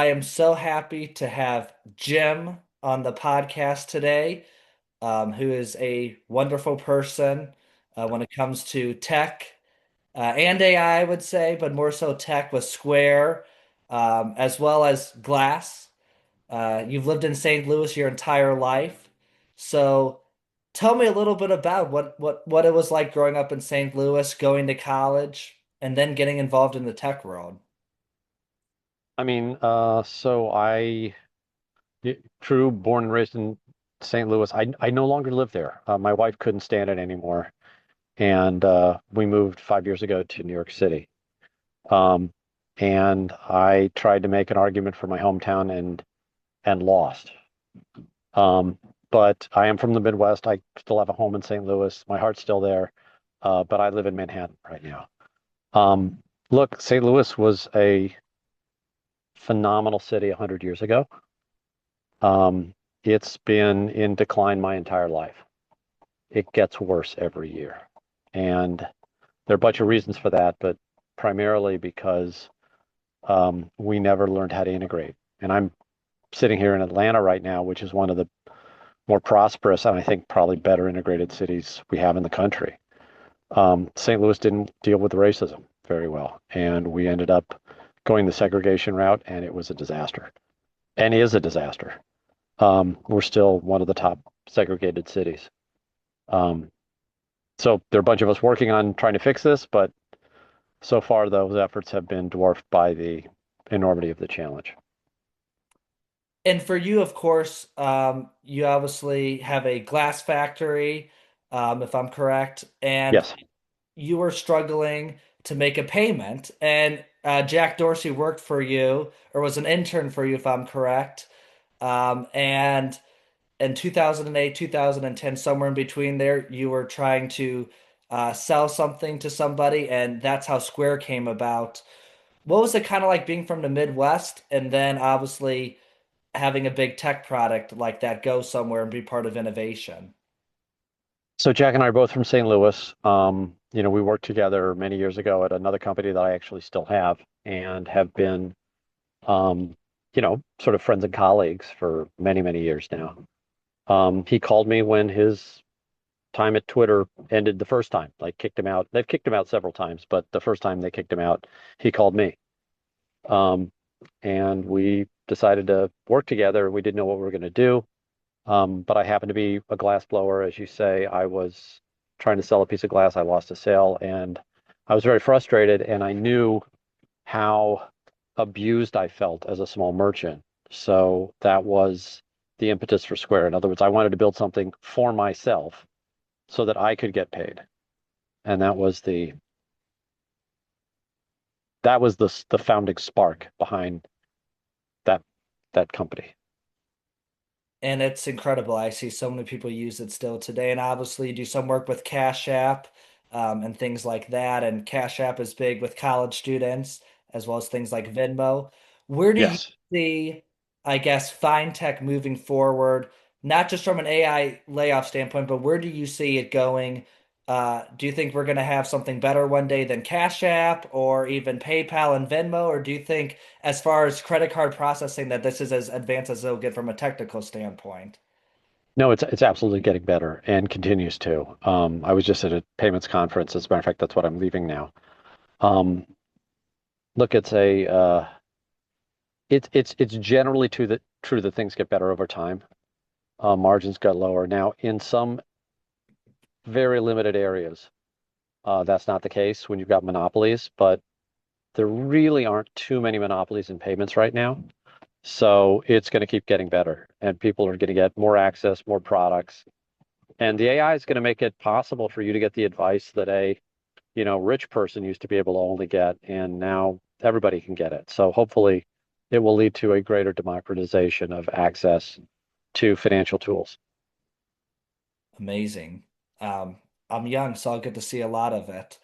I am so happy to have Jim on the podcast today, who is a wonderful person when it comes to tech and AI, I would say, but more so tech with Square, as well as Glass. You've lived in St. Louis your entire life, so tell me a little bit about what it was like growing up in St. Louis, going to college, and then getting involved in the tech world. True, born and raised in St. Louis. I no longer live there. My wife couldn't stand it anymore, and we moved 5 years ago to New York City. Um, and I tried to make an argument for my hometown and lost. Um, but I am from the Midwest. I still have a home in St. Louis. My heart's still there, but I live in Manhattan right now. Um, Look, St. Louis was a phenomenal city 100 years ago. Um, it's been in decline my entire life. It gets worse every year. And there are a bunch of reasons for that, but primarily because we never learned how to integrate. And I'm sitting here in Atlanta right now, which is one of the more prosperous and I think probably better integrated cities we have in the country. St. Louis didn't deal with racism very well, and we ended up going the segregation route, and it was a disaster, and is a disaster. We're still one of the top segregated cities. Um, so there are a bunch of us working on trying to fix this, but so far those efforts have been dwarfed by the enormity of the challenge. And for you, of course, you obviously have a glass factory, if I'm correct, and Yes. you were struggling to make a payment. And Jack Dorsey worked for you, or was an intern for you, if I'm correct. And in 2008, 2010, somewhere in between there, you were trying to sell something to somebody, and that's how Square came about. What was it kind of like being from the Midwest, and then obviously having a big tech product like that go somewhere and be part of innovation? So Jack and I are both from St. Louis. We worked together many years ago at another company that I actually still have and have been, sort of friends and colleagues for many, many years now. He called me when his time at Twitter ended the first time, like kicked him out. They've kicked him out several times, but the first time they kicked him out, he called me. Um, and we decided to work together. We didn't know what we were going to do. But I happened to be a glass blower, as you say. I was trying to sell a piece of glass. I lost a sale and I was very frustrated. And I knew how abused I felt as a small merchant. So that was the impetus for Square. In other words, I wanted to build something for myself so that I could get paid. And that was the founding spark behind that that company. And it's incredible. I see so many people use it still today. And obviously, you do some work with Cash App and things like that. And Cash App is big with college students, as well as things like Venmo. Where do you Yes. see, I guess, fine tech moving forward, not just from an AI layoff standpoint, but where do you see it going? Do you think we're going to have something better one day than Cash App or even PayPal and Venmo? Or do you think, as far as credit card processing, that this is as advanced as it'll get from a technical standpoint? No, it's absolutely getting better and continues to. I was just at a payments conference. As a matter of fact, that's what I'm leaving now. Um, Look, it's generally true that things get better over time. Margins get lower. Now, in some very limited areas, that's not the case when you've got monopolies, but there really aren't too many monopolies in payments right now. So it's going to keep getting better, and people are going to get more access, more products, and the AI is going to make it possible for you to get the advice that a rich person used to be able to only get, and now everybody can get it. So hopefully, it will lead to a greater democratization of access to financial tools. Amazing. Um, I'm young, so I'll get to see a lot of it.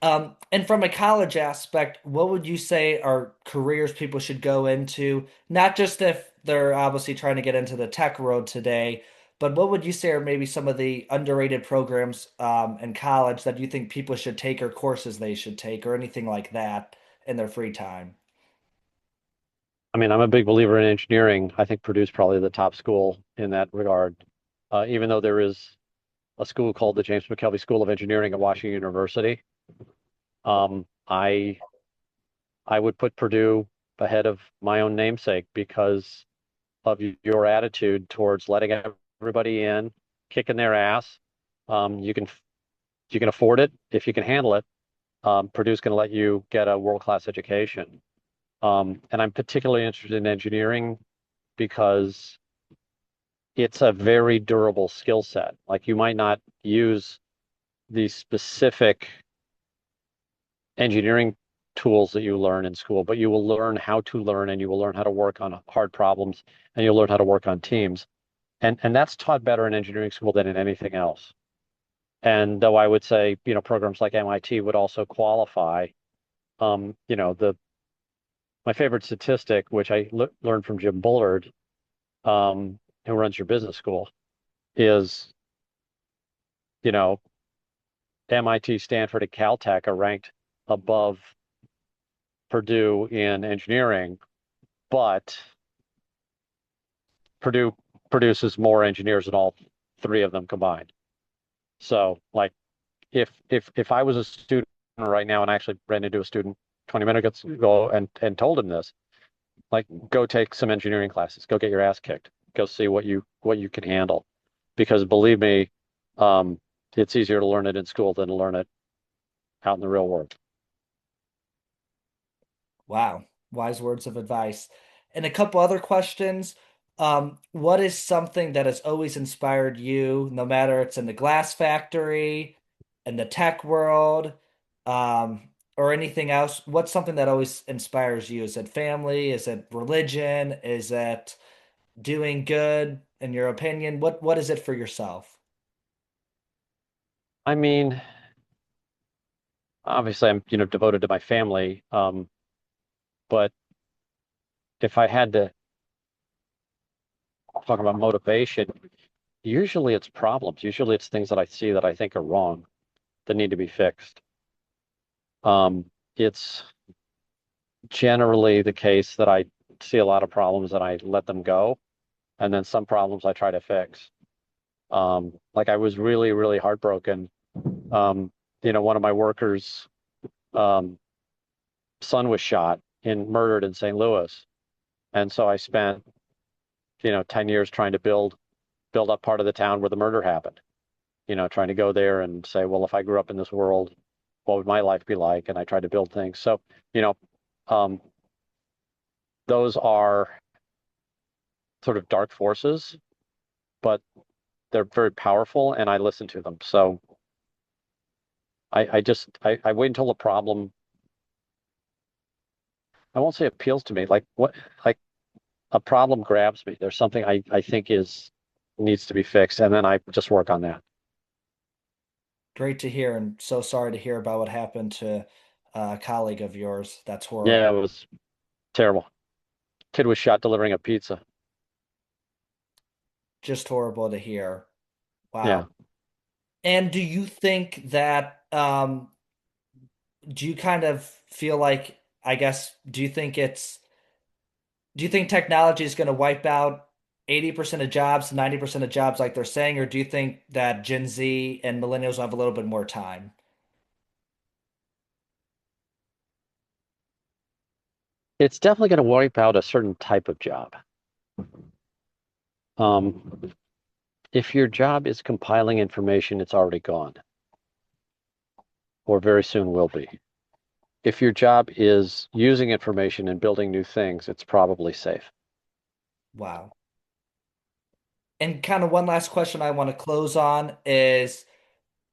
And from a college aspect, what would you say are careers people should go into? Not just if they're obviously trying to get into the tech world today, but what would you say are maybe some of the underrated programs in college that you think people should take or courses they should take or anything like that in their free time? I mean, I'm a big believer in engineering. I think Purdue's probably the top school in that regard, even though there is a school called the James McKelvey School of Engineering at Washington University. I would put Purdue ahead of my own namesake because of your attitude towards letting everybody in, kicking their ass. You can afford it if you can handle it. Purdue's going to let you get a world-class education. And I'm particularly interested in engineering because it's a very durable skill set. Like you might not use these specific engineering tools that you learn in school, but you will learn how to learn and you will learn how to work on hard problems and you'll learn how to work on teams. And that's taught better in engineering school than in anything else. And though I would say, programs like MIT would also qualify, the my favorite statistic, which I learned from Jim Bullard, who runs your business school, is, you know, MIT, Stanford, and Caltech are ranked above Purdue in engineering, but Purdue produces more engineers than all three of them combined. So, like, if I was a student right now and I actually ran into a student 20 minutes ago and told him this, like, go take some engineering classes, go get your ass kicked, go see what you can handle, because believe me, um, it's easier to learn it in school than to learn it out in the real world. Wow, wise words of advice. And a couple other questions. What is something that has always inspired you, no matter it's in the glass factory, in the tech world, or anything else? What's something that always inspires you? Is it family? Is it religion? Is it doing good, in your opinion? What is it for yourself? I mean, obviously I'm, devoted to my family, but if I had to talk about motivation, usually it's problems. Usually it's things that I see that I think are wrong that need to be fixed. It's generally the case that I see a lot of problems and I let them go, and then some problems I try to fix. Like I was really, really heartbroken. Um, one of my workers' um, son was shot and murdered in St. Louis, and so I spent, 10 years trying to build up part of the town where the murder happened. Trying to go there and say, well, if I grew up in this world, what would my life be like? And I tried to build things. So, you know, um, those are sort of dark forces, but they're very powerful and I listen to them. So I wait until a problem, I won't say appeals to me, like a problem grabs me. There's something I think needs to be fixed. And then I just work on that. Great to hear, and so sorry to hear about what happened to a colleague of yours. That's Yeah, horrible. it was terrible. Kid was shot delivering a pizza. Just horrible to hear. Yeah. Wow. And do you think that do you kind of feel like, I guess, do you think technology is going to wipe out 80% of jobs, 90% of jobs like they're saying, or do you think that Gen Z and millennials will have a little bit more time? It's definitely going to wipe out a certain type of job. Um, if your job is compiling information, it's already gone, or very soon will be. If your job is using information and building new things, it's probably safe. Wow. And kind of one last question I want to close on is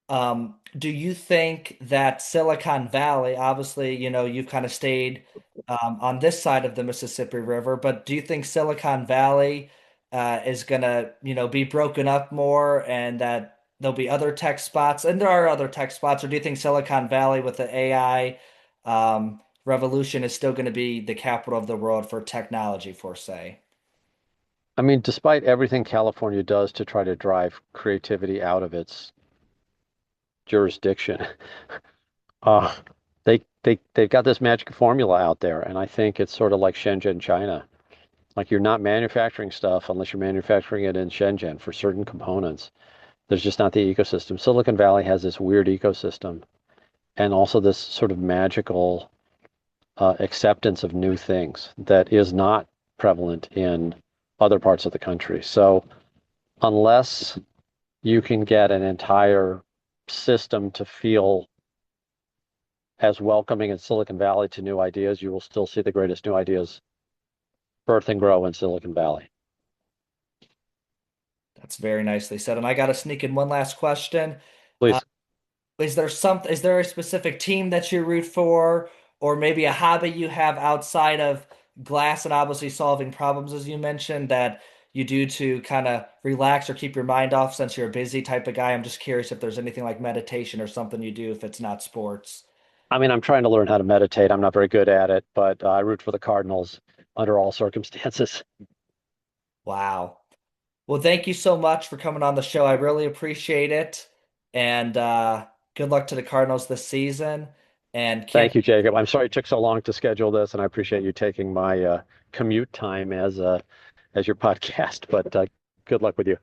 do you think that Silicon Valley, obviously, you've kind of stayed on this side of the Mississippi River, but do you think Silicon Valley is gonna, be broken up more and that there'll be other tech spots, and there are other tech spots, or do you think Silicon Valley with the AI revolution is still going to be the capital of the world for technology, for say? I mean, despite everything California does to try to drive creativity out of its jurisdiction, uh, they've got this magic formula out there, and I think it's sort of like Shenzhen, China. Like you're not manufacturing stuff unless you're manufacturing it in Shenzhen for certain components. There's just not the ecosystem. Silicon Valley has this weird ecosystem and also this sort of magical acceptance of new things that is not prevalent in other parts of the country. So unless you can get an entire system to feel as welcoming in Silicon Valley to new ideas, you will still see the greatest new ideas birth and grow in Silicon Valley. That's very nicely said. And I got to sneak in one last question. Uh, Please. is there a specific team that you root for, or maybe a hobby you have outside of glass and obviously solving problems, as you mentioned, that you do to kind of relax or keep your mind off since you're a busy type of guy? I'm just curious if there's anything like meditation or something you do if it's not sports. I mean, I'm trying to learn how to meditate. I'm not very good at it, but I root for the Cardinals under all circumstances. Wow. Well, thank you so much for coming on the show. I really appreciate it. And good luck to the Cardinals this season. And can't Thank you, Jacob. I'm sorry it took so long to schedule this, and I appreciate you taking my commute time as your podcast. But good luck with you.